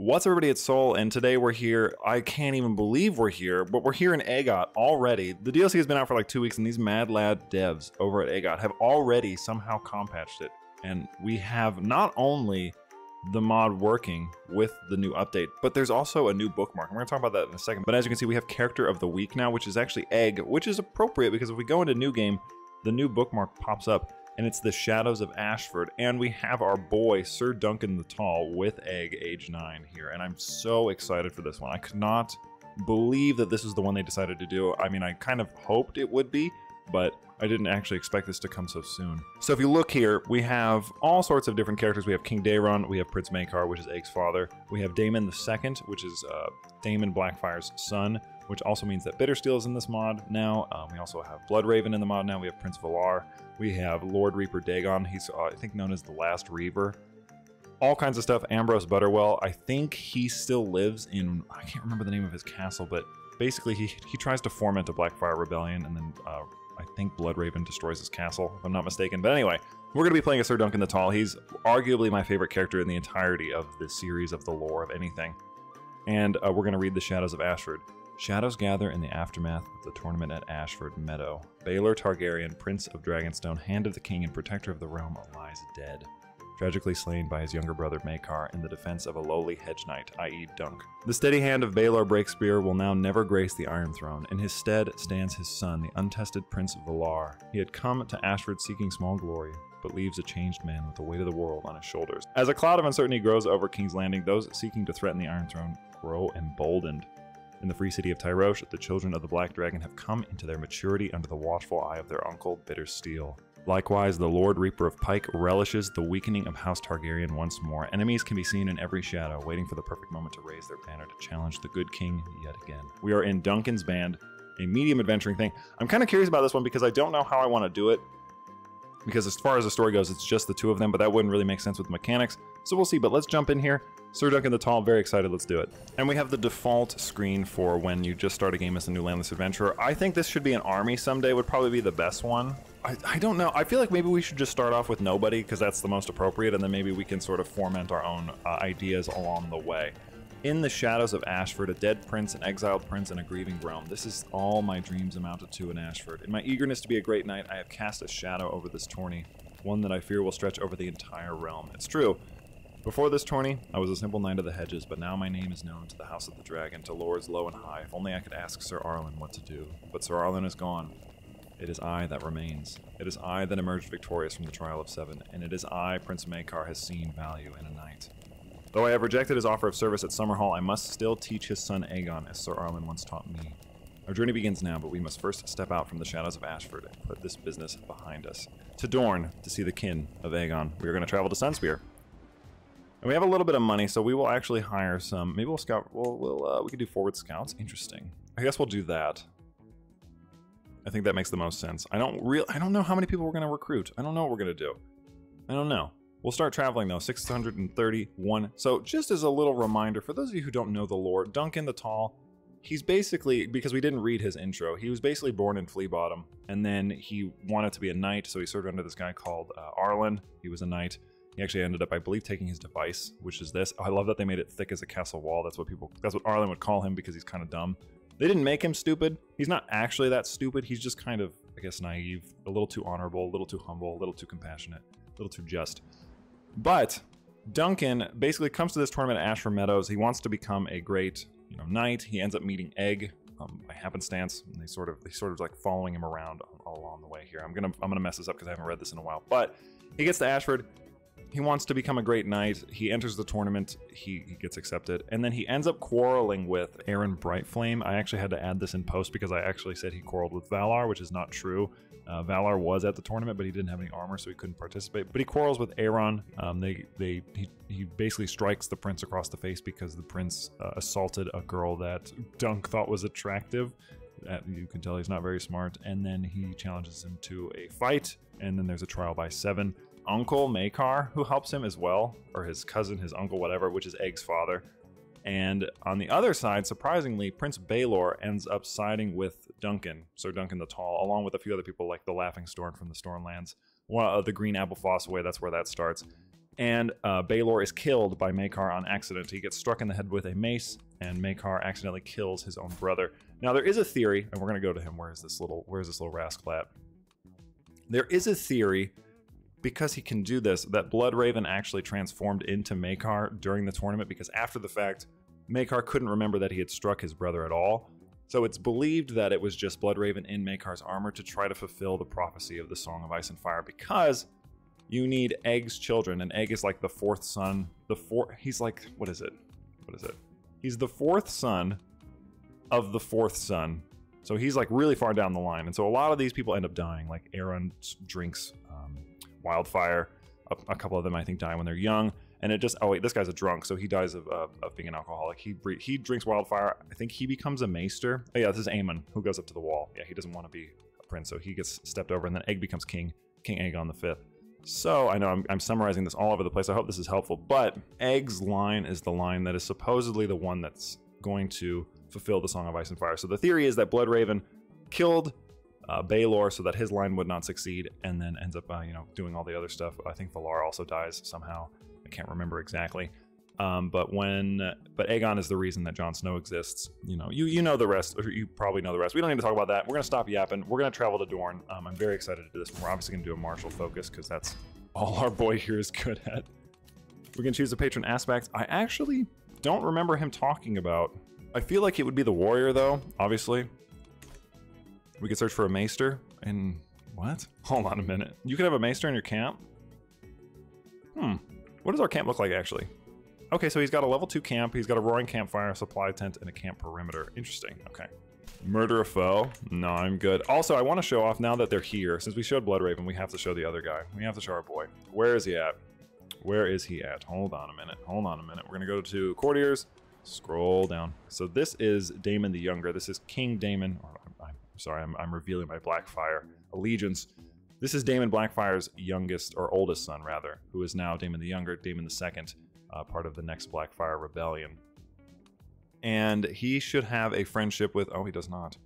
What's everybody, it's Soul, and today we're here. I can't even believe we're here, but we're here in AGOT already. The DLC has been out for like 2 weeks, and these mad lad devs over at AGOT have already somehow compatched it. And we have not only the mod working with the new update, but there's also a new bookmark. And we're gonna talk about that in a second. But as you can see, we have Character of the Week now, which is actually Egg, which is appropriate because if we go into New Game, the new bookmark pops up. And it's the Shadows of Ashford, and we have our boy, Sir Duncan the Tall, with Egg, age 9 here, and I'm so excited for this one. I could not believe that this is the one they decided to do. I mean, I kind of hoped it would be, but I didn't actually expect this to come so soon. So if you look here, we have all sorts of different characters. We have King Daeron, we have Prince Maekar, which is Egg's father. We have Daemon II, which is Daemon Blackfire's son, which also means that Bittersteel is in this mod now. We also have Bloodraven in the mod now. We have Prince Valar. We have Lord Reaper Dagon. He's, I think, known as the Last Reaver. All kinds of stuff. Ambrose Butterwell. I think he still lives in, I can't remember the name of his castle, but basically he tries to foment a Blackfire rebellion, and then I think Bloodraven destroys his castle, if I'm not mistaken. But anyway, we're going to be playing as Sir Duncan the Tall. He's arguably my favorite character in the entirety of this series of the lore of anything. And we're going to read the Shadows of Ashford. Shadows gather in the aftermath of the tournament at Ashford Meadow. Baelor Targaryen, Prince of Dragonstone, Hand of the King and Protector of the Realm, lies dead, tragically slain by his younger brother Maekar in the defense of a lowly hedge knight, i.e. Dunk. The steady hand of Baelor Breakspear will now never grace the Iron Throne. In his stead stands his son, the untested Prince Valar. He had come to Ashford seeking small glory, but leaves a changed man with the weight of the world on his shoulders. As a cloud of uncertainty grows over King's Landing, those seeking to threaten the Iron Throne grow emboldened. In the free city of Tyrosh, the children of the Black Dragon have come into their maturity under the watchful eye of their uncle, Bittersteel. Likewise, the Lord Reaper of Pike relishes the weakening of House Targaryen once more. Enemies can be seen in every shadow, waiting for the perfect moment to raise their banner to challenge the good king yet again. We are in Duncan's Band, a medium adventuring thing. I'm kind of curious about this one because I don't know how I want to do it. Because as far as the story goes, it's just the two of them, but that wouldn't really make sense with mechanics. So we'll see, but let's jump in here. Sir Duncan the Tall, very excited, let's do it. And we have the default screen for when you just start a game as a new Landless Adventurer. I think this should be an army someday, would probably be the best one. I don't know, I feel like maybe we should just start off with nobody, because that's the most appropriate, and then maybe we can sort of foment our own ideas along the way. In the Shadows of Ashford, a dead prince, an exiled prince, and a grieving realm. This is all my dreams amounted to in Ashford. In my eagerness to be a great knight, I have cast a shadow over this tourney, one that I fear will stretch over the entire realm. It's true. Before this tourney, I was a simple knight of the hedges, but now my name is known to the House of the Dragon, to lords low and high. If only I could ask Sir Arlen what to do. But Sir Arlen is gone. It is I that remains. It is I that emerged victorious from the Trial of Seven, and it is I, Prince Maekar, has seen value in a knight. Though I have rejected his offer of service at Summerhall, I must still teach his son Aegon, as Sir Arlen once taught me. Our journey begins now, but we must first step out from the Shadows of Ashford and put this business behind us. To Dorne, to see the kin of Aegon. We are going to travel to Sunspear. And we have a little bit of money, so we will actually hire some. Maybe we'll scout. We could do forward scouts. Interesting. I guess we'll do that. I think that makes the most sense. I don't know how many people we're going to recruit. I don't know what we're going to do. I don't know. We'll start traveling though. 631. So just as a little reminder, for those of you who don't know the lore, Duncan the Tall, he's basically, because we didn't read his intro, he was basically born in Flea Bottom, and then he wanted to be a knight, so he served under this guy called Arlen. He was a knight. He actually ended up, I believe, taking his device, which is this. I love that they made it thick as a castle wall. That's what Arlen would call him because he's kind of dumb. They didn't make him stupid. He's not actually that stupid. He's just kind of, I guess, naive, a little too honorable, a little too humble, a little too compassionate, a little too just. But Duncan basically comes to this tournament at Ashford Meadows. He wants to become a great, knight. He ends up meeting Egg by happenstance, and they sort of like following him around all along the way here. I'm gonna mess this up because I haven't read this in a while. But he gets to Ashford. He wants to become a great knight. He enters the tournament. He gets accepted. And then he ends up quarreling with Aaron Brightflame. I actually had to add this in post because I actually said he quarreled with Valar, which is not true. Valar was at the tournament, but he didn't have any armor, so he couldn't participate. But he quarrels with Aaron. He basically strikes the prince across the face because the prince assaulted a girl that Dunk thought was attractive. You can tell he's not very smart. And then he challenges him to a fight. And then there's a trial by 7. Uncle Maekar, who helps him as well, or his cousin, his uncle, whatever, which is Egg's father. And on the other side, surprisingly, Prince Baelor ends up siding with Duncan, Sir Duncan the Tall, along with a few other people like the Laughing Storm from the Stormlands, the Green Apple Fossaway, that's where that starts. And Baelor is killed by Maekar on accident. He gets struck in the head with a mace, and Maekar accidentally kills his own brother. Now there is a theory, and we're gonna go to him. Where's this little rascal at? There is a theory, because he can do this, that Bloodraven actually transformed into Maekar during the tournament, because after the fact, Maekar couldn't remember that he had struck his brother at all. So it's believed that it was just Bloodraven in Maekar's armor to try to fulfill the prophecy of the Song of Ice and Fire, because you need Egg's children, and Egg is like the fourth son. He's like, what is it? He's the fourth son of the fourth son. So he's like really far down the line. And so a lot of these people end up dying. Like Aaron drinks wildfire. A couple of them, I think, die when they're young. And it just, oh wait, this guy's a drunk, so he dies of being an alcoholic. He drinks wildfire. I think he becomes a maester. Oh yeah, this is Aemon, who goes up to the wall. Yeah, he doesn't want to be a prince, so he gets stepped over, and then Egg becomes king. King Aegon the Fifth. So, I know I'm summarizing this all over the place. I hope this is helpful, but Egg's line is the line that is supposedly the one that's going to fulfill the Song of Ice and Fire. So the theory is that Bloodraven killed Baelor so that his line would not succeed, and then ends up, doing all the other stuff. I think Valar also dies somehow. I can't remember exactly. But Aegon is the reason that Jon Snow exists. You know the rest, or you probably know the rest. We don't need to talk about that. We're gonna stop yapping. We're gonna travel to Dorne. I'm very excited to do this. We're obviously gonna do a martial focus because that's all our boy here is good at. We're gonna choose a patron aspect. I actually don't remember him talking about. I feel like it would be the warrior though, obviously. We could search for a maester and what? Hold on a minute. You could have a maester in your camp? What does our camp look like actually? Okay, so he's got a level 2 camp, he's got a roaring campfire, a supply tent, and a camp perimeter. Interesting, okay. Murder a foe? No, I'm good. Also, I want to show off now that they're here. Since we showed Bloodraven, we have to show the other guy. We have to show our boy. Where is he at? Where is he at? Hold on a minute. We're gonna go to courtiers, scroll down. So this is Daemon the Younger. This is King Daemon. I'm sorry, I'm revealing my Blackfire allegiance. This is Daemon Blackfire's youngest, or oldest son rather, who is now Daemon the Younger, Daemon the Second. Part of the next Blackfire rebellion. And he should have a friendship with, oh, he does not.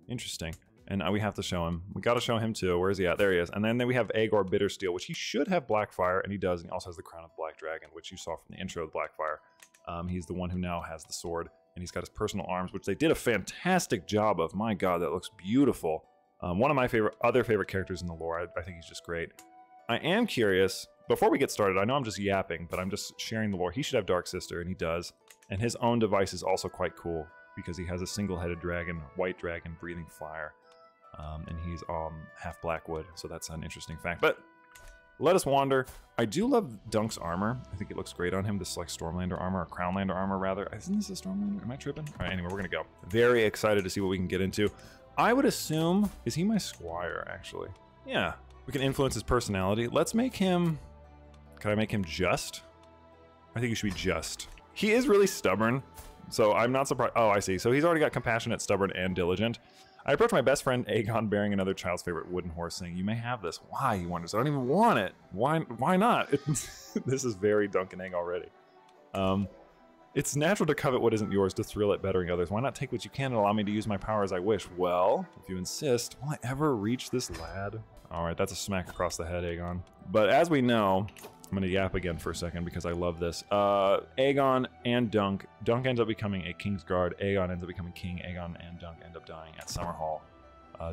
Interesting. And we have to show him. We got to show him too. Where is he at? There he is. And then we have Aegor Bittersteel, which he should have Blackfire, and he does. And he also has the Crown of the Black Dragon, which you saw from the intro of Blackfire. He's the one who now has the sword, and he's got his personal arms, which they did a fantastic job of. My God, that looks beautiful. One of my other favorite characters in the lore. I think he's just great. I am curious. Before we get started, I know I'm just yapping, but I'm just sharing the lore. He should have Dark Sister, and he does. And his own device is also quite cool, because he has a single-headed dragon, white dragon, breathing fire. And he's half Blackwood, so that's an interesting fact. But let us wander. I do love Dunk's armor. I think it looks great on him. This is like Stormlander armor, or Crownlander armor, rather. Isn't this a Stormlander? Am I tripping? All right, anyway, we're going to go. Very excited to see what we can get into. I would assume... Is he my squire, actually? Yeah. We can influence his personality. Let's make him... Can I make him just? I think he should be just. He is really stubborn, so I'm not surprised. Oh, I see. So he's already got compassionate, stubborn, and diligent. I approach my best friend Aegon bearing another child's favorite wooden horse, saying, "You may have this." Why? He wonders. I don't even want it. Why not? This is very Dunk and Egg already. It's natural to covet what isn't yours, to thrill at bettering others. Why not take what you can and allow me to use my power as I wish? Well, if you insist, will I ever reach this lad? All right, that's a smack across the head, Aegon. But as we know, I'm gonna yap again for a second because I love this. Aegon and Dunk. Dunk ends up becoming a Kingsguard. Aegon ends up becoming king. Aegon and Dunk end up dying at Summerhall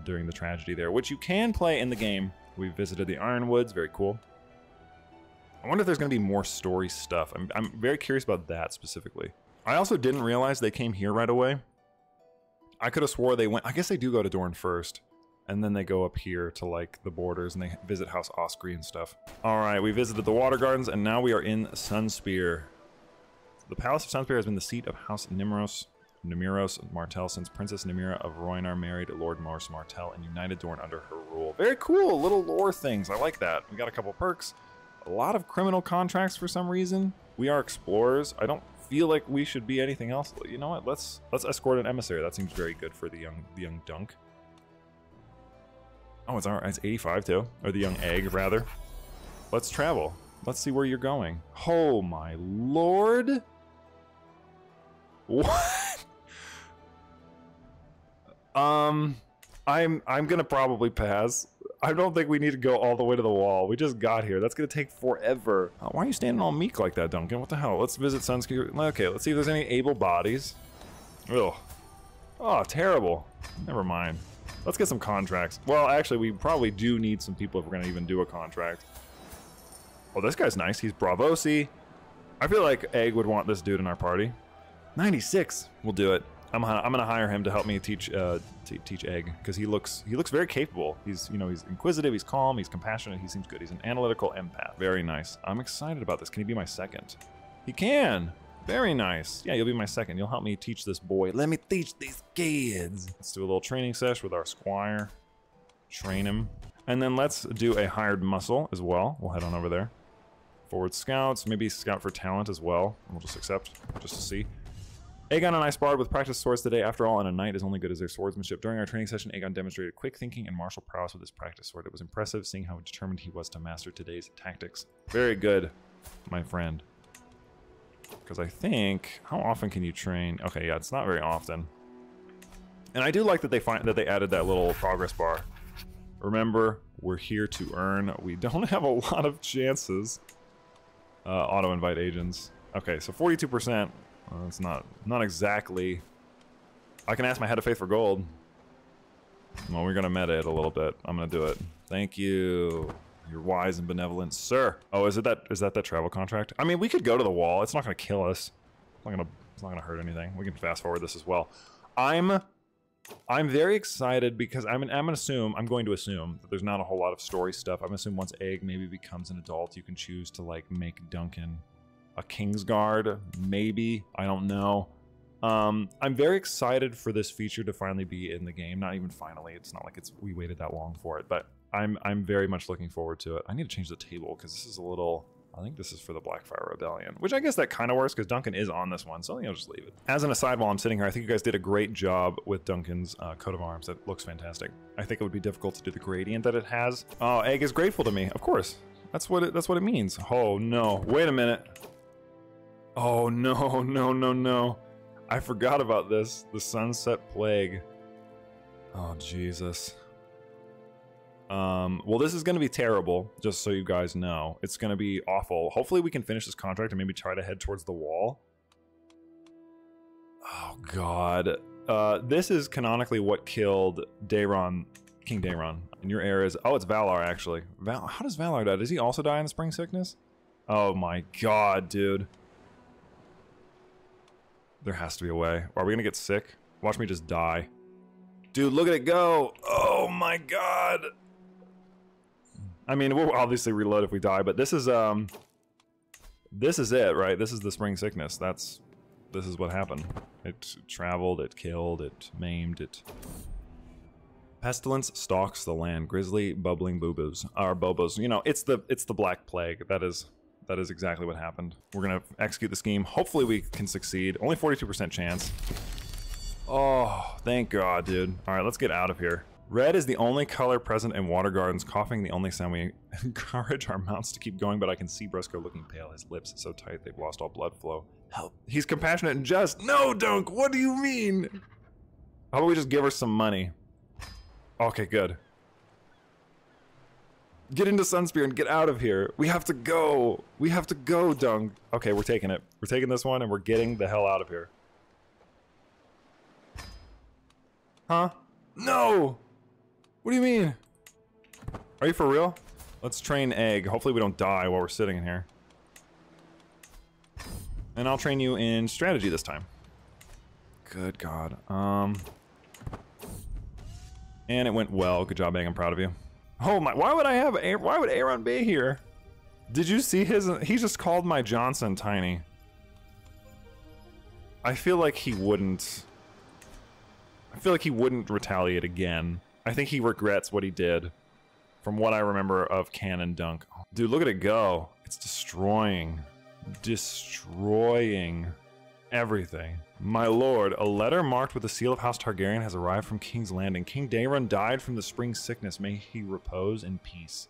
during the tragedy there, which you can play in the game. We visited the Ironwoods. Very cool. I wonder if there's gonna be more story stuff. I'm very curious about that specifically. I also didn't realize they came here right away. I could have swore they went. I guess they do go to Dorne first. And then they go up here to like the borders and they visit House Osprey and stuff. All right, we visited the Water Gardens and now we are in Sunspear. The Palace of Sunspear has been the seat of House Nymeros Martell since Princess Nymeria of Rhoynar married Lord Morris Martell and united Dorne under her rule. Very cool, little lore things. I like that. We got a couple perks. A lot of criminal contracts for some reason. We are explorers. I don't feel like we should be anything else. You know what? Let's escort an emissary. That seems very good for the young Dunk. Oh, it's 85 too. Or the young Egg, rather. Let's travel. Let's see where you're going. Oh my lord. What? I'm gonna probably pass. I don't think we need to go all the way to the wall. We just got here. That's gonna take forever. Why are you standing all meek like that, Duncan? What the hell? Let's visit Sunscreen. Okay, let's see if there's any able bodies. Ugh. Oh, terrible. Never mind. Let's get some contracts. Well, actually, we probably do need some people if we're gonna even do a contract. Oh, this guy's nice. He's Bravosi. I feel like Egg would want this dude in our party. 96. We'll do it. I'm gonna hire him to help me teach teach Egg, because he looks very capable. He's, you know, he's inquisitive, he's calm, he's compassionate, he seems good. He's an analytical empath. Very nice. I'm excited about this. Can he be my second? He can. Very nice. Yeah, you'll be my second. You'll help me teach this boy. Let me teach these kids. Let's do a little training sesh with our squire. Train him. And then let's do a hired muscle as well. We'll head on over there. Forward scouts, maybe scout for talent as well. We'll just accept, just to see. Aegon and I sparred with practice swords today. After all, and a knight is only good as their swordsmanship. During our training session, Aegon demonstrated quick thinking and martial prowess with his practice sword. It was impressive seeing how determined he was to master today's tactics. Very good, my friend. Because I think, how often can you train? Okay, yeah, it's not very often. And I do like that they added that little progress bar. Remember, we're here to earn. We don't have a lot of chances. Auto invite agents. Okay, so 42%. It's not exactly. I can ask my head of faith for gold. Well, we're gonna meta it a little bit. I'm gonna do it. Thank you. You're wise and benevolent, sir. Oh, is that travel contract? I mean, we could go to the wall. It's not gonna kill us. It's not gonna hurt anything. We can fast forward this as well. I'm very excited because I'm going to assume that there's not a whole lot of story stuff. I'm gonna assume once Egg maybe becomes an adult, you can choose to like make Duncan a Kingsguard, maybe. I don't know. I'm very excited for this feature to finally be in the game. Not even finally. It's not like we waited that long for it, but I'm very much looking forward to it. I need to change the table because this is a little. I think this is for the Blackfire Rebellion, which I guess that kind of works because Duncan is on this one, so I think I'll just leave it. As an aside, while I'm sitting here, I think you guys did a great job with Duncan's coat of arms. That looks fantastic. I think it would be difficult to do the gradient that it has. Oh, Egg is grateful to me. Of course. That's what it means. Oh no! Wait a minute. Oh no, no, no, no. I forgot about this. The Sunset Plague. Oh, Jesus. Well, this is going to be terrible, just so you guys know. It's going to be awful. Hopefully we can finish this contract and maybe try to head towards the wall. Oh, God. This is canonically what killed Daeron, King Daeron. In your era is... Oh, it's Valar, actually. How does Valar die? Does he also die in the spring sickness? Oh, my God, dude. There has to be a way. Are we gonna get sick? Watch me just die. Dude, look at it go! Oh my god! I mean, we'll obviously reload if we die, but this is it, right? This is the spring sickness. This is what happened. It traveled, it killed, it maimed, it... Pestilence stalks the land. Grisly, bubbling boobos. Or bobos. You know, it's the Black Plague. That is exactly what happened. We're gonna execute the scheme. Hopefully we can succeed. Only 42% chance. Oh, thank God, dude. All right, let's get out of here. Red is the only color present in Water Gardens. Coughing, the only sound we encourage our mounts to keep going, but I can see Briscoe looking pale. His lips so tight they've lost all blood flow. Help. He's compassionate and just. No, Dunk, what do you mean? How about we just give her some money? Okay, good. Get into Sunspear and get out of here. We have to go. We have to go, Dung. Okay, we're taking it. We're taking this one and we're getting the hell out of here. Huh? No! What do you mean? Are you for real? Let's train Egg. Hopefully we don't die while we're sitting in here. And I'll train you in strategy this time. Good God. And it went well. Good job, Egg. I'm proud of you. Oh my, why would Aaron be here? Did you see his, he just called my Johnson tiny. I feel like he wouldn't retaliate again. I think he regrets what he did from what I remember of Cannon Dunk. Dude, look at it go. It's destroying everything. My lord, a letter marked with the seal of House Targaryen has arrived from King's Landing. King Daeron died from the spring sickness. May he repose in peace.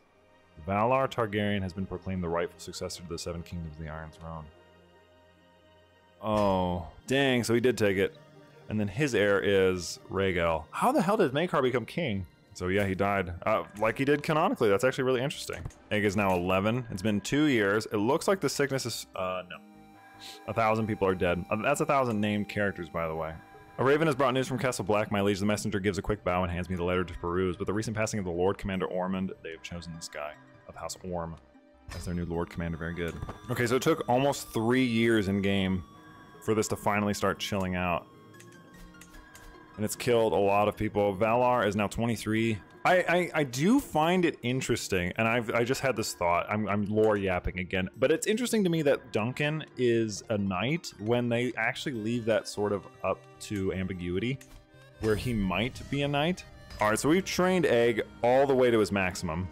Valar Targaryen has been proclaimed the rightful successor to the Seven Kingdoms of the Iron Throne. Oh, dang, so he did take it. And then his heir is Rhaegal. How the hell did Maekar become king? So yeah, he died. Like he did canonically. That's actually really interesting. Egg is now 11. It's been 2 years. It looks like the sickness is, no. 1,000 people are dead. That's 1,000 named characters, by the way. A raven has brought news from Castle Black, my liege. The messenger gives a quick bow and hands me the letter to peruse. With the recent passing of the Lord Commander Ormond, they have chosen this guy of House Orm as their new Lord Commander. Very good. Okay, so it took almost 3 years in game for this to finally start chilling out. And it's killed a lot of people. Valar is now 23. I do find it interesting, and I just had this thought. I'm lore yapping again, but it's interesting to me that Duncan is a knight when they actually leave that sort of up to ambiguity, where he might be a knight. All right, so we've trained Egg all the way to his maximum.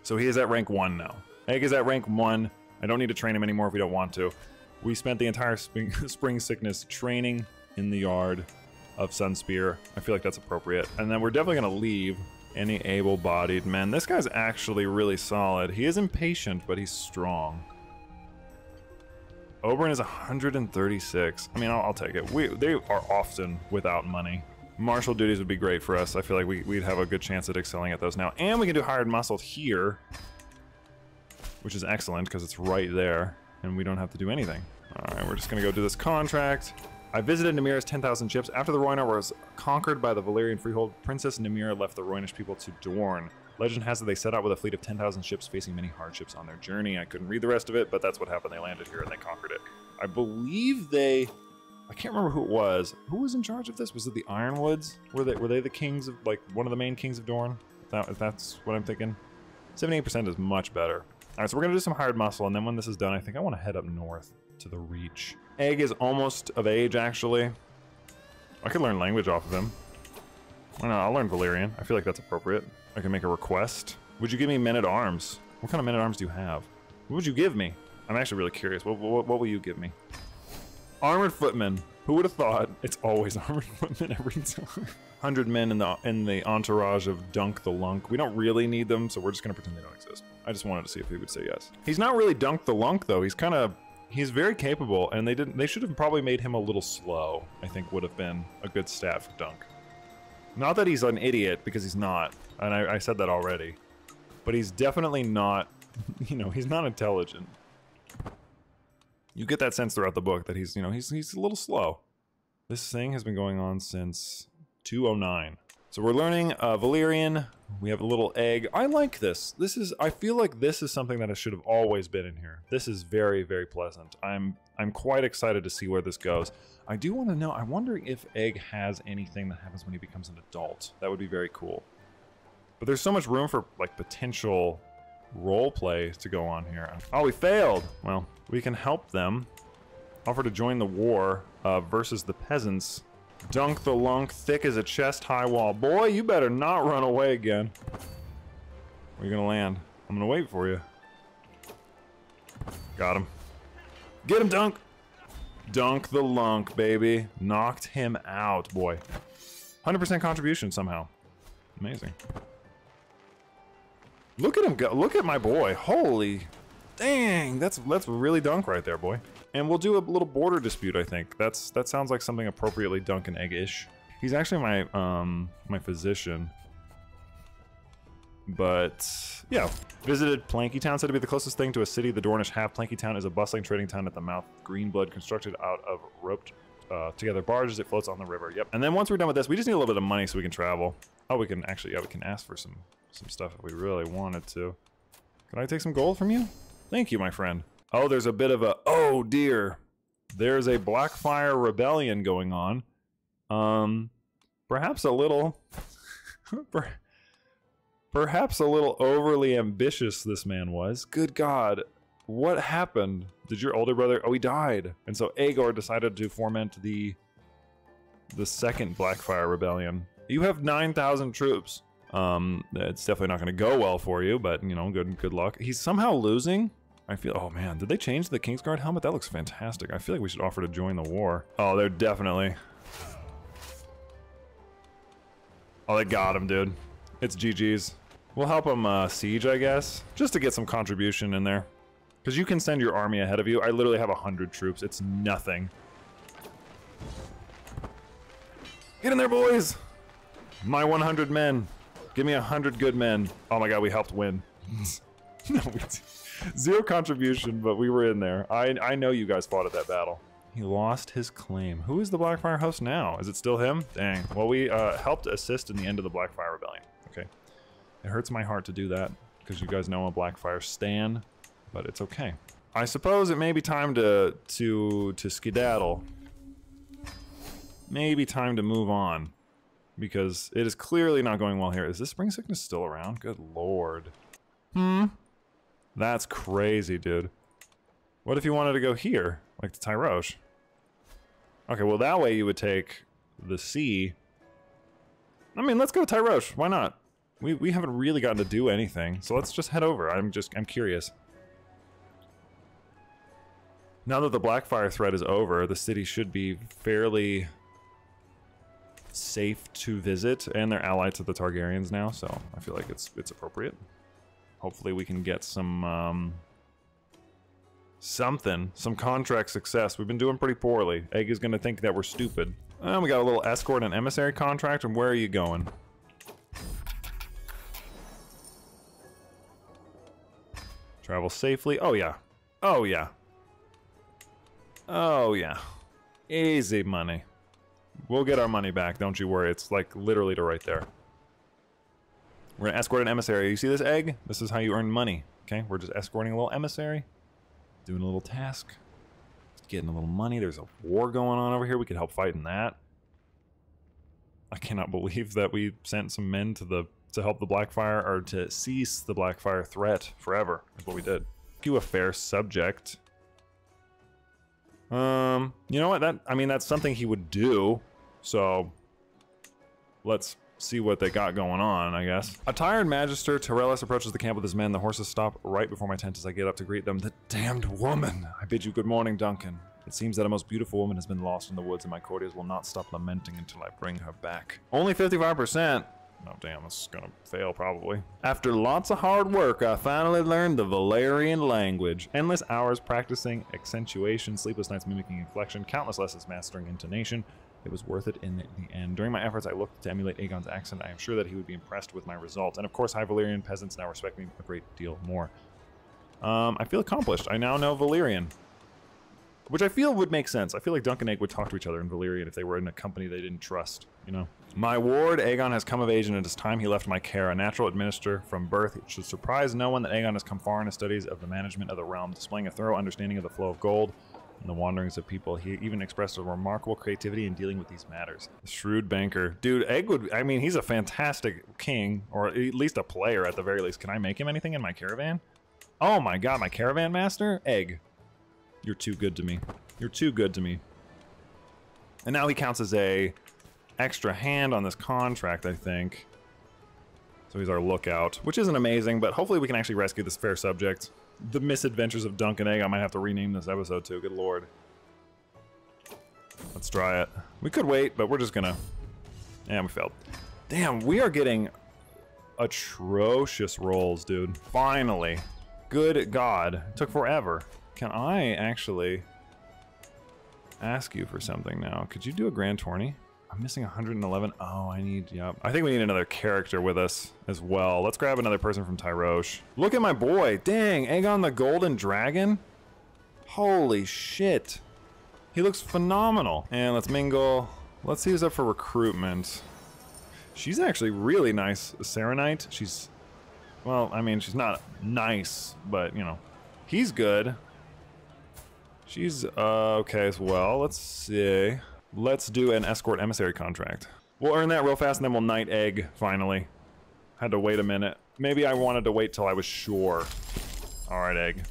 So he is at rank 1 now. Egg is at rank 1. I don't need to train him anymore if we don't want to. We spent the entire spring sickness training in the yard of Sunspear. I feel like that's appropriate. And then we're definitely gonna leave any able-bodied men. This guy's actually really solid. He is impatient, but he's strong. Oberyn is 136. I mean, I'll take it. They are often without money. Martial duties would be great for us. I feel like we'd have a good chance at excelling at those now. And we can do hired muscle here, which is excellent because it's right there, and we don't have to do anything. All right, we're just gonna go do this contract. I visited Nymeira's 10,000 ships. After the Rhoynar was conquered by the Valyrian freehold, Princess Nymeira left the Rhoynish people to Dorne. Legend has it they set out with a fleet of 10,000 ships facing many hardships on their journey. I couldn't read the rest of it, but that's what happened. They landed here and they conquered it. I believe they... I can't remember who it was. Who was in charge of this? Was it the Ironwoods? Were they the kings of, like, one of the main kings of Dorne? If that's what I'm thinking. 78% is much better. Alright, so we're gonna do some hired muscle, and then when this is done, I think I want to head up north to the Reach. Egg is almost of age, actually. I could learn language off of him. I don't know, I'll learn Valyrian. I feel like that's appropriate. I can make a request. Would you give me men-at-arms? What kind of men-at-arms do you have? What would you give me? I'm actually really curious. What will you give me? Armored footmen. Who would have thought? It's always armored footmen every time. 100 men in the entourage of Dunk the Lunk. We don't really need them, so we're just gonna pretend they don't exist. I just wanted to see if he would say yes. He's not really Dunk the Lunk, though. He's very capable, and they should have probably made him a little slow, I think would have been a good stat for Dunk. Not that he's an idiot, because he's not, and I said that already. But he's definitely not, you know, he's not intelligent. You get that sense throughout the book that he's, you know, he's a little slow. This thing has been going on since 209. So we're learning Valyrian. We have a little egg. I like this. I feel like this is something that should have always been in here. This is very, very pleasant. I'm quite excited to see where this goes. I do want to know, I'm wondering if Egg has anything that happens when he becomes an adult. That would be very cool. But there's so much room for, like, potential role play to go on here. Oh, we failed! Well, we can help them. Offer to join the war versus the peasants. Dunk the Lunk, thick as a chest-high wall. Boy, you better not run away again. Where are you gonna land? I'm gonna wait for you. Got him. Get him, Dunk! Dunk the Lunk, baby. Knocked him out, boy. 100% contribution somehow. Amazing. Look at him go. Look at my boy. Holy dang, that's really Dunk right there, boy. And we'll do a little border dispute, I think. That sounds like something appropriately Dunk and Egg-ish. He's actually my physician. But yeah, visited Planky Town, said to be the closest thing to a city the Dornish have. Planky Town is a bustling trading town at the mouth of Greenblood, constructed out of roped together barges. It floats on the river. Yep. And then once we're done with this, we just need a little bit of money so we can travel. Oh, we can actually, yeah, we can ask for some stuff if we really wanted to. Can I take some gold from you? Thank you, my friend. Oh, there's a bit of a, oh dear. There's a Blackfire rebellion going on. Perhaps a little, perhaps a little overly ambitious this man was. Good God, what happened? Did your older brother, oh, he died. And so Aegor decided to foment the second Blackfire rebellion. You have 9,000 troops. It's definitely not gonna go well for you, but you know, good luck. He's somehow losing. I feel, oh man, did they change the Kingsguard helmet? That looks fantastic. I feel like we should offer to join the war. Oh, they're definitely. Oh, they got him, dude. It's GG's. We'll help him siege, I guess, just to get some contribution in there. Because you can send your army ahead of you. I literally have 100 troops. It's nothing. Get in there, boys! My 100 men. Give me 100 good men. Oh my god, we helped win. No, zero contribution, but we were in there. I know you guys fought at that battle. He lost his claim. Who is the Blackfire host now? Is it still him? Dang. Well, we helped assist in the end of the Blackfire Rebellion. Okay. It hurts my heart to do that, because you guys know I'm a Blackfire stan, but it's okay. I suppose it may be time to skedaddle. Maybe time to move on, because it is clearly not going well here. Is this spring sickness still around? Good lord. That's crazy, dude. What if you wanted to go here, like to Tyrosh? Okay, well that way you would take the sea. I mean, let's go Tyrosh. Why not? We haven't really gotten to do anything, so let's just head over. I'm curious. Now that the Blackfire threat is over, the city should be fairly safe to visit, and they're allied to the Targaryens now, so I feel like it's appropriate. Hopefully we can get some some contract success. We've been doing pretty poorly. Egg is gonna think that we're stupid. We got a little escort and emissary contract, and where are you going? Travel safely. Oh yeah. Oh yeah. Oh yeah. Easy money. We'll get our money back, don't you worry. It's like literally to right there. We're gonna escort an emissary. You see this egg? This is how you earn money. Okay, we're just escorting a little emissary, doing a little task, getting a little money. There's a war going on over here. We could help fight in that. I cannot believe that we sent some men to help the Blackfire, or to cease the Blackfire threat forever. That's what we did. You a fair subject. You know what? I mean, that's something he would do. So let's see what they got going on, I guess. A tired Magister, Tyrellus approaches the camp with his men. The horses stop right before my tent as I get up to greet them. The damned woman! I bid you good morning, Duncan. It seems that a most beautiful woman has been lost in the woods, and my courtiers will not stop lamenting until I bring her back. Only 55%. Oh damn, this is gonna fail probably. After lots of hard work, I finally learned the Valerian language. Endless hours practicing accentuation, sleepless nights mimicking inflection, countless lessons mastering intonation. It was worth it in the end. During my efforts, I looked to emulate Aegon's accent. I am sure that he would be impressed with my results. And of course, High Valyrian peasants now respect me a great deal more. I feel accomplished. I now know Valyrian. Which I feel would make sense. I feel like Dunk and Egg would talk to each other in Valyrian if they were in a company they didn't trust, you know? My ward, Aegon, has come of age, and it is time he left my care. A natural administrator from birth, it should surprise no one that Aegon has come far in his studies of the management of the realm, displaying a thorough understanding of the flow of gold and the wanderings of people. He even expressed a remarkable creativity in dealing with these matters. The shrewd banker. Dude, Egg would, I mean, he's a fantastic king, or at least a player at the very least. Can I make him anything in my caravan? Oh my god, my caravan master? Egg. You're too good to me. You're too good to me. And now he counts as a extra hand on this contract, I think. So he's our lookout, which isn't amazing, but hopefully we can actually rescue this fair subject. The Misadventures of Dunk and Egg. I might have to rename this episode too, good lord. Let's try it. We could wait, but we're just gonna... Yeah, we failed. Damn, we are getting atrocious rolls, dude. Finally. Good god. It took forever. Can I actually ask you for something now? Could you do a grand tourney? I'm missing 111. Oh, I need, yep. I think we need another character with us as well. Let's grab another person from Tyrosh. Look at my boy. Dang, Aegon the Golden Dragon? Holy shit. He looks phenomenal. And let's mingle. Let's see who's up for recruitment. She's actually really nice. Serenite. She's, well, I mean, she's not nice, but, you know, he's good. She's okay as well. Let's see. Let's do an escort emissary contract. We'll earn that real fast and then we'll knight Egg, finally. Had to wait a minute. Maybe I wanted to wait till I was sure. Alright, Egg.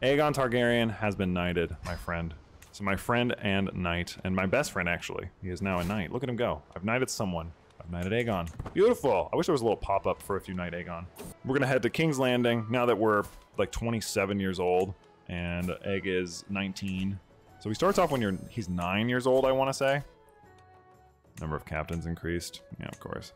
Aegon Targaryen has been knighted, my friend. So my friend and knight, and my best friend actually. He is now a knight. Look at him go. I've knighted someone. I've knighted Aegon. Beautiful. I wish there was a little pop-up for if you knight Aegon. We're gonna head to King's Landing now that we're like 27 years old. And Egg is 19. So he starts off when he's 9 years old, I want to say. Number of captains increased. Yeah, of course.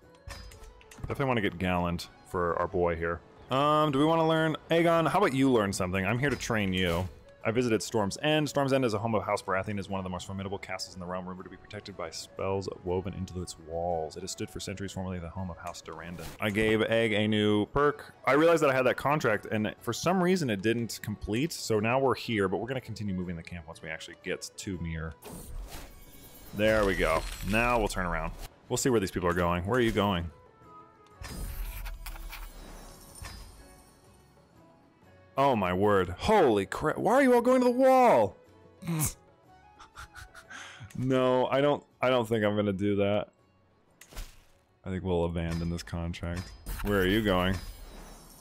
Definitely want to get gallant for our boy here. Do we want to learn... Aegon, how about you learn something? I'm here to train you. I visited Storm's End. Storm's End is a home of House Baratheon, is one of the most formidable castles in the realm, rumored to be protected by spells woven into its walls. It has stood for centuries, formerly the home of House Durandon. I gave Egg a new perk. I realized that I had that contract, and for some reason it didn't complete, so now we're here, but we're going to continue moving the camp once we actually get to Myr. There we go. Now we'll turn around. We'll see where these people are going. Where are you going? Oh my word. Holy crap. Why are you all going to the wall? No, I don't think I'm gonna do that. I think we'll abandon this contract. Where are you going?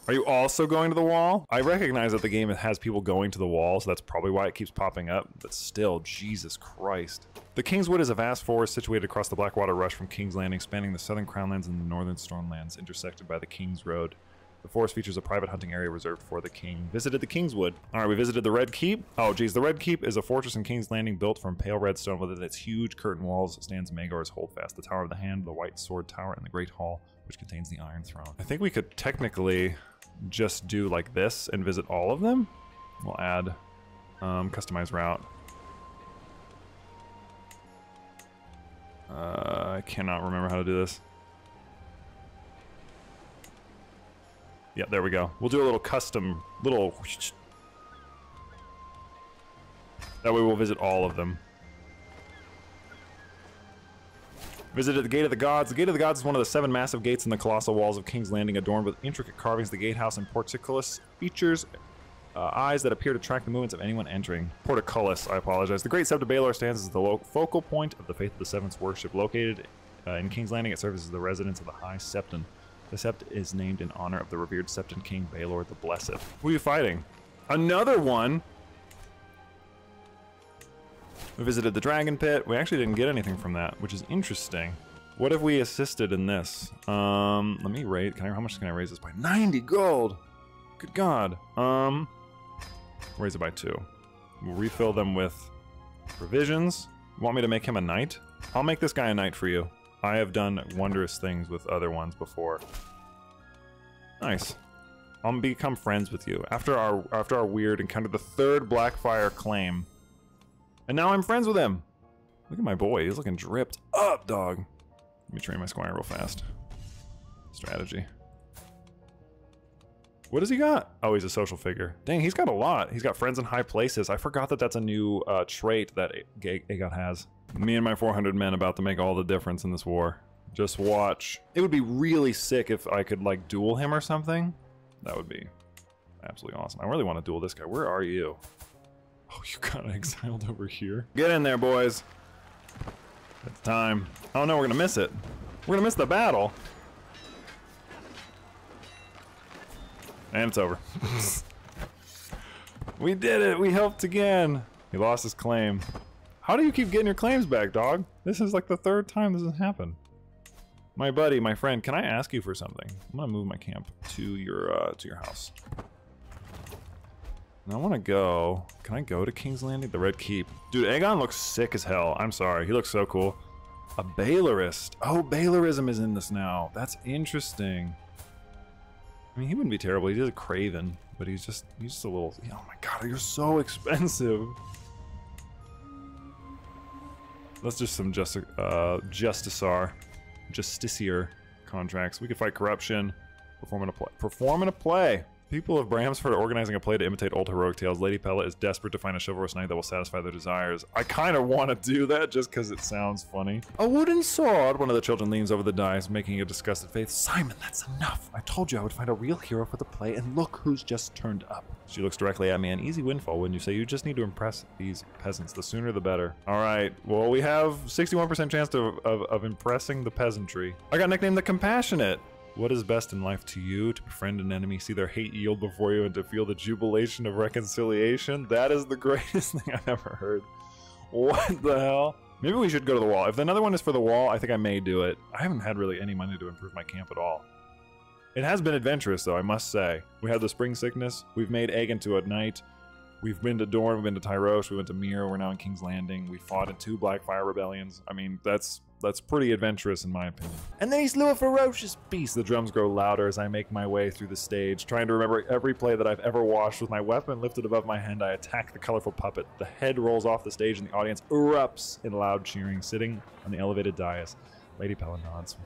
Are you also going to the wall? I recognize that the game has people going to the wall, so that's probably why it keeps popping up, but still, Jesus Christ. The Kingswood is a vast forest situated across the Blackwater Rush from King's Landing, spanning the southern Crownlands and the northern Stormlands, intersected by the King's Road. The forest features a private hunting area reserved for the king. Visited the Kingswood. Alright, we visited the Red Keep. Oh geez, the Red Keep is a fortress in King's Landing built from pale red stone. Within its huge curtain walls stands Maegor's Holdfast, the Tower of the Hand, the White Sword Tower, and the Great Hall, which contains the Iron Throne. I think we could technically just do like this and visit all of them. We'll add customize route. I cannot remember how to do this. Yeah, there we go. We'll do a little custom, that way we'll visit all of them. Visited the Gate of the Gods. The Gate of the Gods is one of the 7 massive gates in the colossal walls of King's Landing, adorned with intricate carvings. The gatehouse and portcullis features eyes that appear to track the movements of anyone entering. Portcullis, I apologize. The Great Sept of Baelor stands as the focal point of the Faith of the Seven's worship. Located in King's Landing, it serves as the residence of the High Septon. The Sept is named in honor of the revered Septon King Baelor the Blessed. Who are you fighting? Another one! We visited the Dragon Pit. We actually didn't get anything from that, which is interesting. What if we assisted in this? Let me rate. How much can I raise this by? 90 gold! Good God. Raise it by 2. We'll refill them with provisions. You want me to make him a knight? I'll make this guy a knight for you. I have done wondrous things with other ones before. Nice. I'll become friends with you. After our weird encounter, the 3rd Blackfire claim. And now I'm friends with him! Look at my boy, he's looking dripped up, dog. Let me train my squire real fast. Strategy. What does he got? Oh, he's a social figure. Dang, he's got a lot. He's got friends in high places. I forgot that that's a new trait that AGOT has. Me and my 400 men about to make all the difference in this war. Just watch. It would be really sick if I could, like, duel him or something. That would be absolutely awesome. I really want to duel this guy. Where are you? Oh, you got exiled over here. Get in there, boys. It's time. Oh no, we're gonna miss it. We're gonna miss the battle. And it's over. We did it! We helped again! He lost his claim. How do you keep getting your claims back, dog? This is like the 3rd time this has happened. My buddy, my friend, can I ask you for something? I'm gonna move my camp to your house. And I wanna go... Can I go to King's Landing? The Red Keep. Dude, Aegon looks sick as hell. I'm sorry, he looks so cool. A Baelorist. Oh, Baelorism is in this now. That's interesting. I mean, he wouldn't be terrible. He is a Craven, but he's just a little... Oh my god, you're so expensive. Let's just some Justiciar contracts. We could fight corruption. Performing a play. People of Bramsford are organizing a play to imitate old heroic tales. Lady Pella is desperate to find a chivalrous knight that will satisfy their desires. I kind of want to do that just because it sounds funny. A wooden sword! One of the children leans over the dice, making a disgusted face. Simon, that's enough! I told you I would find a real hero for the play, and look who's just turned up. She looks directly at me. An easy windfall, wouldn't you say? You just need to impress these peasants. The sooner the better. Alright, well we have 61% chance of impressing the peasantry. I got nicknamed the Compassionate! What is best in life to you? To befriend an enemy, see their hate yield before you, and to feel the jubilation of reconciliation? That is the greatest thing I've ever heard. What the hell? Maybe we should go to the wall. If another one is for the wall, I think I may do it. I haven't had really any money to improve my camp at all. It has been adventurous, though, I must say. We had the spring sickness. We've made Egg into a knight. We've been to Dorne, we've been to Tyrosh, we went to Myr, we're now in King's Landing. We fought in 2 Blackfire rebellions. I mean, that's That's pretty adventurous in my opinion. And then he slew a ferocious beast. The drums grow louder as I make my way through the stage, trying to remember every play that I've ever watched. With my weapon lifted above my head, I attack the colorful puppet. The head rolls off the stage and the audience erupts in loud cheering. Sitting on the elevated dais, Lady Pella nods.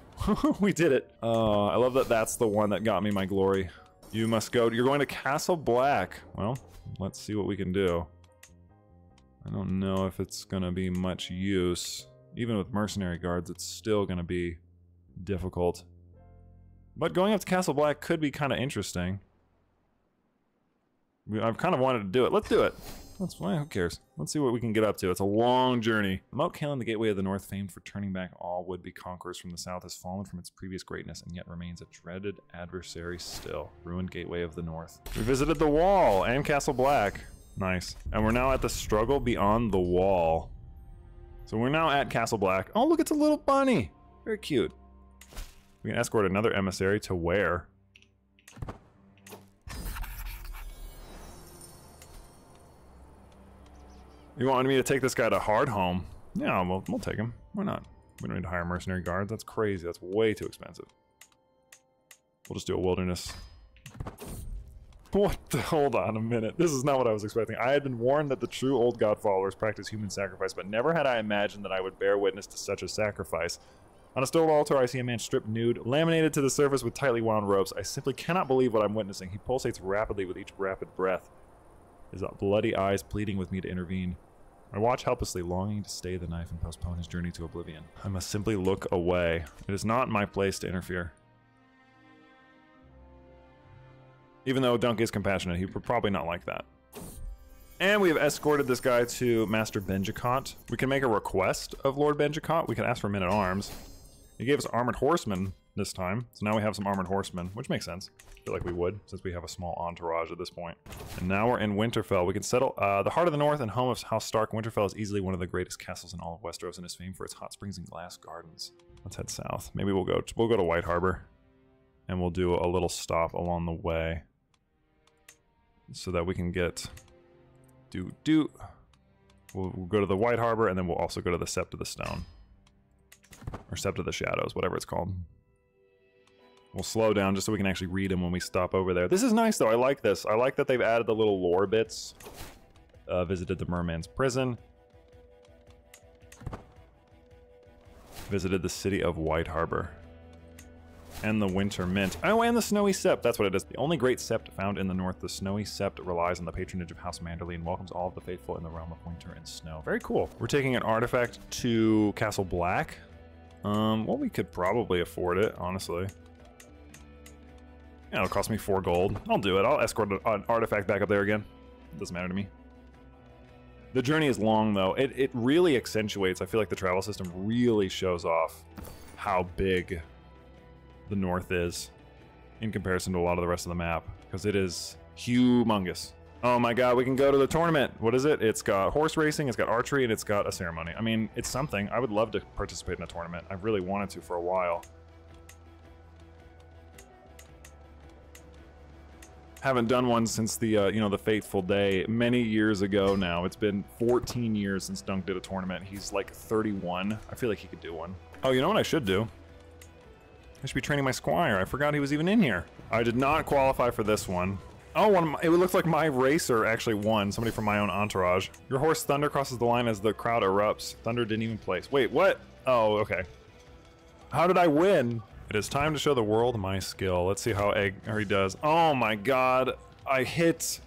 We did it. I love that that's the one that got me my glory. You must go. You're going to Castle Black. Well, let's see what we can do. I don't know if it's going to be much use. Even with mercenary guards, it's still going to be difficult. But going up to Castle Black could be kind of interesting. I've kind of wanted to do it. Let's do it. That's fine. Who cares? Let's see what we can get up to. It's a long journey. Mount Kalen, the gateway of the north, famed for turning back all would-be conquerors from the south, has fallen from its previous greatness and yet remains a dreaded adversary still. Ruined gateway of the north. We visited the wall and Castle Black. Nice. And we're now at the struggle beyond the wall. So we're now at Castle Black. Oh, look, it's a little bunny. Very cute. We can escort another emissary to where? You wanted me to take this guy to Hardhome? Yeah, we'll take him. Why not? We don't need to hire mercenary guards. That's crazy. That's way too expensive. We'll just do a wilderness. What the? Hold on a minute. This is not what I was expecting. I had been warned that the true old god followers practice human sacrifice, but never had I imagined that I would bear witness to such a sacrifice. On a stone altar, I see a man stripped nude, laminated to the surface with tightly wound ropes. I simply cannot believe what I'm witnessing. He pulsates rapidly with each rapid breath, his bloody eyes pleading with me to intervene. I watch helplessly, longing to stay the knife and postpone his journey to oblivion. I must simply look away. It is not my place to interfere. Even though Dunk is compassionate, he would probably not like that. And we have escorted this guy to Master Benjicott. We can make a request of Lord Benjicott. We can ask for men-at-arms. He gave us armored horsemen this time, so now we have some armored horsemen, which makes sense. I feel like we would, since we have a small entourage at this point. And now we're in Winterfell. We can settle the heart of the north and home of House Stark. Winterfell is easily one of the greatest castles in all of Westeros and is famed for its hot springs and glass gardens. Let's head south. Maybe we'll go to White Harbor, and we'll do a little stop along the way, so that we can get We'll go to the White Harbor, and then we'll also go to the Sept of the Stone. Or Sept of the Shadows, whatever it's called. We'll slow down just so we can actually read them when we stop over there. This is nice, though. I like this. I like that they've added the little lore bits. Visited the Merman's Prison. Visited the city of White Harbor. And the Winter Mint. Oh, and the Snowy Sept. That's what it is. The only great sept found in the north, the Snowy Sept relies on the patronage of House Manderly and welcomes all of the faithful in the realm of winter and snow. Very cool. We're taking an artifact to Castle Black. Well, we could probably afford it, honestly. Yeah, it'll cost me 4 gold. I'll do it. I'll escort an artifact back up there again. It doesn't matter to me. The journey is long, though. It really accentuates. I feel like the travel system really shows off how big the north is in comparison to a lot of the rest of the map, because it is humongous. Oh my god, we can go to the tournament. What is it? It's got horse racing, it's got archery, and it's got a ceremony. I mean, it's something. I would love to participate in a tournament. I've really wanted to for a while. Haven't done one since the, you know, the fateful day many years ago now. It's been 14 years since Dunk did a tournament. He's like 31. I feel like he could do one. Oh, you know what I should do? I should be training my squire. I forgot he was even in here. I did not qualify for this one. Oh, it looks like my racer actually won. Somebody from my own entourage. Your horse Thunder crosses the line as the crowd erupts. Thunder didn't even place. Wait, what? Oh, okay. How did I win? It is time to show the world my skill. Let's see how he does. Oh my god. I hit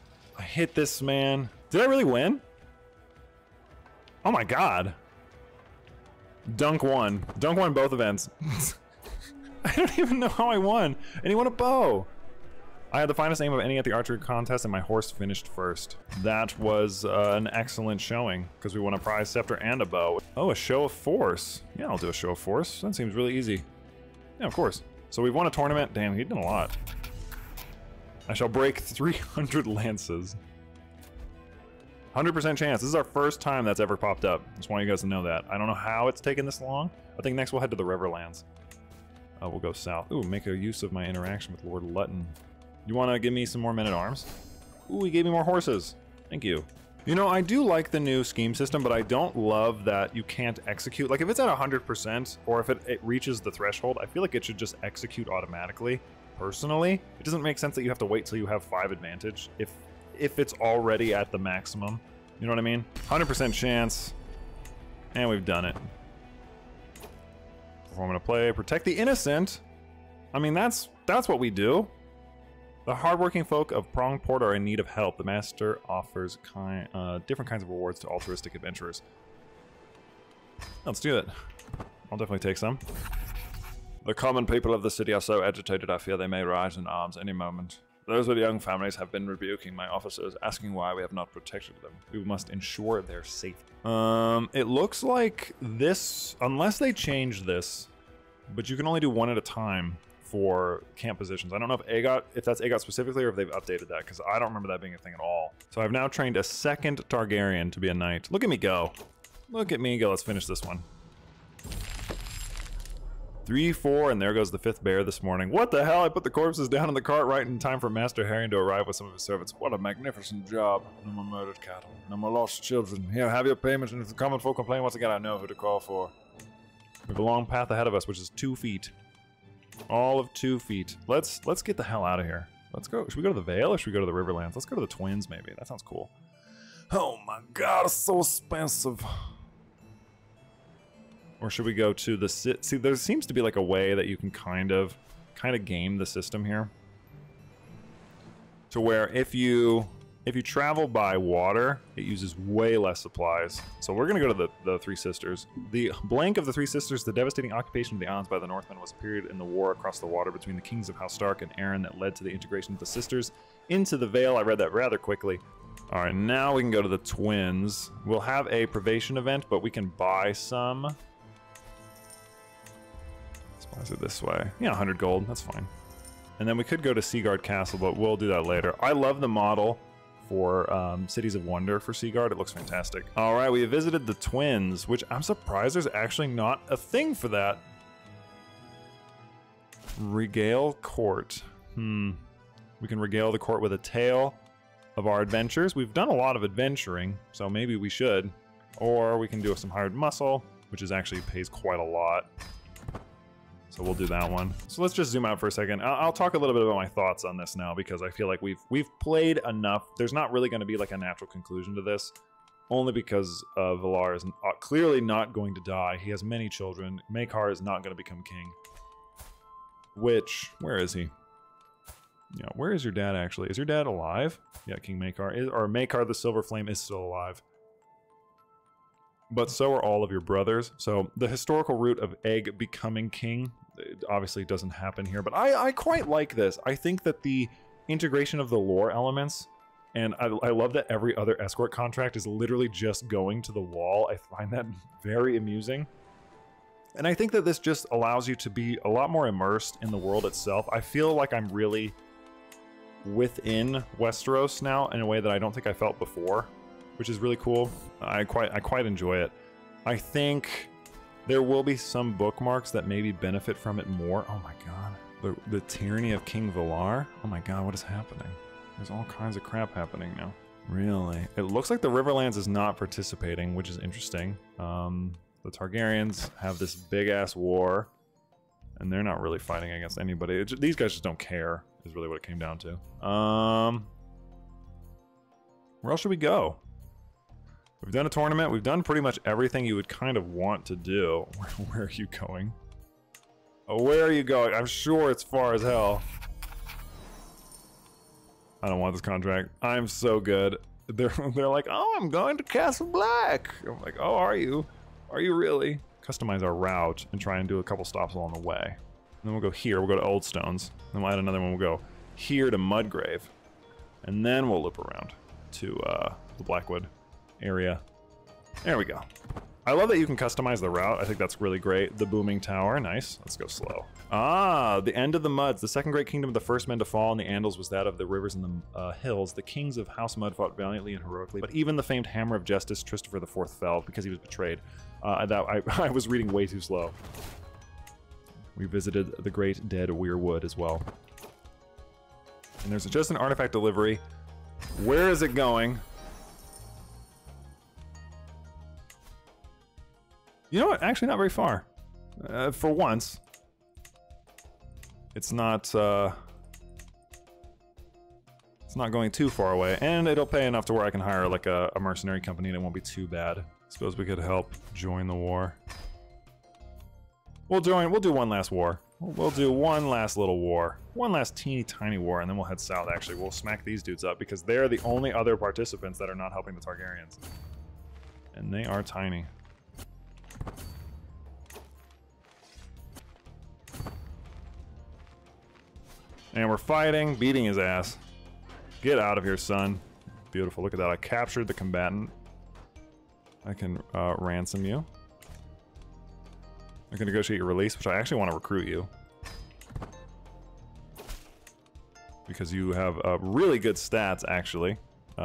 this man. Did I really win? Oh my god. Dunk won. Dunk won both events. I don't even know how I won. And he won a bow. I had the finest aim of any at the archery contest, and my horse finished first. That was an excellent showing, because we won a prize scepter and a bow. Oh, a show of force. Yeah, I'll do a show of force. That seems really easy. Yeah, of course. So we've won a tournament. Damn, he did a lot. I shall break 300 lances. 100% chance. This is our first time that's ever popped up. Just want you guys to know that. I don't know how it's taken this long. I think next we'll head to the Riverlands. We'll go south. Ooh, make a use of my interaction with Lord Lutton. You want to give me some more men-at-arms? Ooh, he gave me more horses. Thank you. You know, I do like the new scheme system, but I don't love that you can't execute. Like, if it's at 100%, or if it reaches the threshold, I feel like it should just execute automatically. Personally, it doesn't make sense that you have to wait till you have 5 advantage if it's already at the maximum. You know what I mean? 100% chance, and we've done it. I'm gonna play Protect the Innocent. I mean, that's what we do. The hardworking folk of Pronged Port are in need of help. The master offers different kinds of rewards to altruistic adventurers. Let's do it. I'll definitely take some. The common people of the city are so agitated, I fear they may rise in arms any moment. Those with young families have been rebuking my officers, asking why we have not protected them. We must ensure their safety. It looks like this, unless they change this, but you can only do 1 at a time for camp positions. I don't know if that's AGOT specifically or if they've updated that, because I don't remember that being a thing at all. So I've now trained a 2nd Targaryen to be a knight. Look at me go. Look at me go. Let's finish this one. 3, 4, and there goes the 5th bear this morning. What the hell? I put the corpses down in the cart right in time for Master Harrion to arrive with some of his servants. What a magnificent job. No more murdered cattle. No more lost children. Here, have your payment, and if the common folk complain once again, I know who to call for. We have a long path ahead of us, which is 2 feet. All of 2 feet. Let's get the hell out of here. Let's go. Should we go to the Vale or should we go to the Riverlands? Let's go to the Twins, maybe. That sounds cool. Oh my god, it's so expensive. Or should we go to the See, there seems to be like a way that you can kind of game the system here. To where if you travel by water, it uses way less supplies. So we're gonna go to the Three Sisters. The blank of the Three Sisters, the devastating occupation of the islands by the Northmen, was a period in the war across the water between the kings of House Stark and Arryn that led to the integration of the sisters into the Vale. I read that rather quickly. All right, now we can go to the Twins. We'll have a privation event, but we can buy some. Supplies it this way. Yeah, 100 gold, that's fine. And then we could go to Seaguard Castle, but we'll do that later. I love the model for Cities of Wonder for Seaguard. It looks fantastic. All right, we have visited the Twins, which I'm surprised there's actually not a thing for that. Regale Court. We can regale the court with a tale of our adventures. We've done a lot of adventuring, so maybe we should. Or we can do some hired muscle, which is actually pays quite a lot. So we'll do that one. So let's just zoom out for a second. I'll talk a little bit about my thoughts on this now, because I feel like we've played enough. There's not really going to be like a natural conclusion to this, only because Valar is clearly not going to die. He has many children. Maekar is not going to become king. Which, where is he? Yeah, where is your dad actually? Is your dad alive? Yeah, King Maekar. Or Maekar the Silver Flame is still alive. But so are all of your brothers. So the historical route of Egg becoming king obviously doesn't happen here, but I quite like this. I think that the integration of the lore elements, and I love that every other escort contract is literally just going to the wall. I find that very amusing. And I think that this just allows you to be a lot more immersed in the world itself. I feel like I'm really within Westeros now in a way that I don't think I felt before, which is really cool. I quite enjoy it. I think there will be some bookmarks that maybe benefit from it more. Oh my god. The tyranny of King Valar? Oh my god, what is happening? There's all kinds of crap happening now. Really? It looks like the Riverlands is not participating, which is interesting. The Targaryens have this big-ass war, and they're not really fighting against anybody. These guys just don't care, is really what it came down to. Where else should we go? We've done a tournament. We've done pretty much everything you would kind of want to do. Where are you going? Oh, where are you going? I'm sure it's far as hell. I don't want this contract. I'm so good. They're like, oh, I'm going to Castle Black. I'm like, oh, are you? Are you really? Customize our route and try and do a couple stops along the way. And then we'll go here. We'll go to Old Stones. Then we'll add another one. We'll go here to Mudgrave. And then we'll loop around to the Blackwood area. There we go. I love that you can customize the route. I think that's really great. The Booming Tower, nice. Let's go slow. Ah, the end of the Muds. The second great kingdom of the first men to fall in the Andals was that of the rivers and the hills. The kings of House Mud fought valiantly and heroically, but even the famed Hammer of Justice, Christopher IV, fell because he was betrayed. I was reading way too slow. We visited the great dead Weirwood as well. And there's just an artifact delivery. Where is it going? You know what? Actually, not very far. For once. It's not going too far away. And it'll pay enough to where I can hire like a mercenary company and it won't be too bad. Suppose we could help join the war. We'll do one last war. We'll do one last little war. One last teeny tiny war, and then we'll head south. Actually, we'll smack these dudes up because they're the only other participants that are not helping the Targaryens. And they are tiny. And we're fighting, beating his ass. Get out of here, son. Beautiful, look at that. I captured the combatant. I can ransom you. I can negotiate your release, which I actually want to recruit you. Because you have really good stats, actually.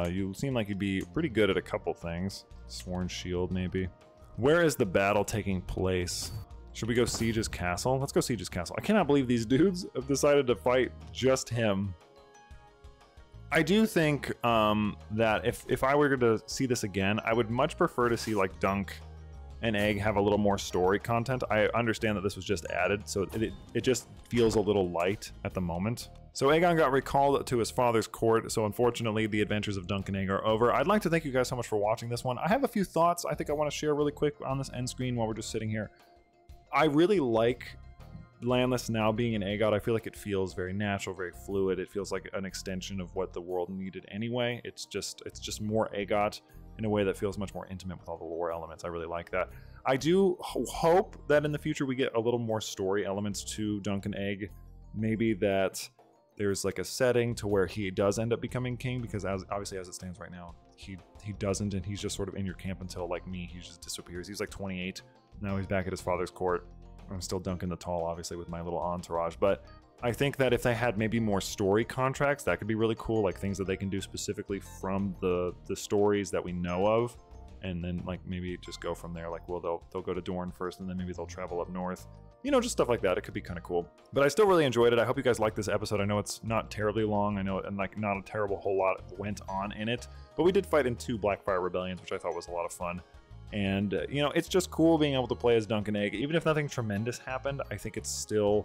You seem like you'd be pretty good at a couple things. Sworn Shield, maybe. Where is the battle taking place? Should we go siege his castle? Let's go siege his castle. I cannot believe these dudes have decided to fight just him. I do think that if I were to see this again, I would much prefer to see like Dunk and Egg have a little more story content. I understand that this was just added, so it just feels a little light at the moment. So Aegon got recalled to his father's court, so unfortunately the adventures of Dunk and Egg are over. I'd like to thank you guys so much for watching this one. I have a few thoughts I think I want to share really quick on this end screen while we're just sitting here. I really like Landless now being an AGOT. I feel like it feels very natural, very fluid. It feels like an extension of what the world needed anyway. It's just more AGOT in a way that feels much more intimate with all the lore elements. I really like that. I do hope that in the future we get a little more story elements to Dunk and Egg. Maybe that there's like a setting to where he does end up becoming king, because obviously as it stands right now, he doesn't, and he's just sort of in your camp until, like me, he just disappears. He's like 28. Now he's back at his father's court. I'm still dunking the tall, obviously, with my little entourage, but I think that if they had maybe more story contracts, that could be really cool, like things that they can do specifically from the stories that we know of, and then like maybe just go from there. Like, well, they'll go to Dorne first, and then maybe they'll travel up north. You know, just stuff like that. It could be kind of cool. But I still really enjoyed it. I hope you guys liked this episode. I know it's not terribly long. I know, and like not a terrible whole lot went on in it, but we did fight in 2 Blackfire rebellions, which I thought was a lot of fun. And, you know, it's just cool being able to play as Dunk and Egg. Even if nothing tremendous happened, I think it's still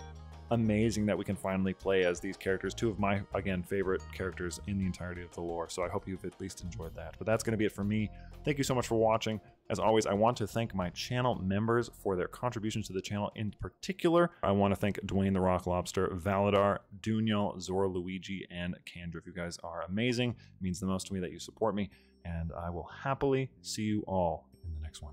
amazing that we can finally play as these characters. 2 of my, again, favorite characters in the entirety of the lore. So I hope you've at least enjoyed that. But that's going to be it for me. Thank you so much for watching. As always, I want to thank my channel members for their contributions to the channel. In particular, I want to thank Dwayne the Rock Lobster, Valadar, Dunyal, Zora Luigi, and Candrav. You guys are amazing. It means the most to me that you support me. And I will happily see you all in the next one.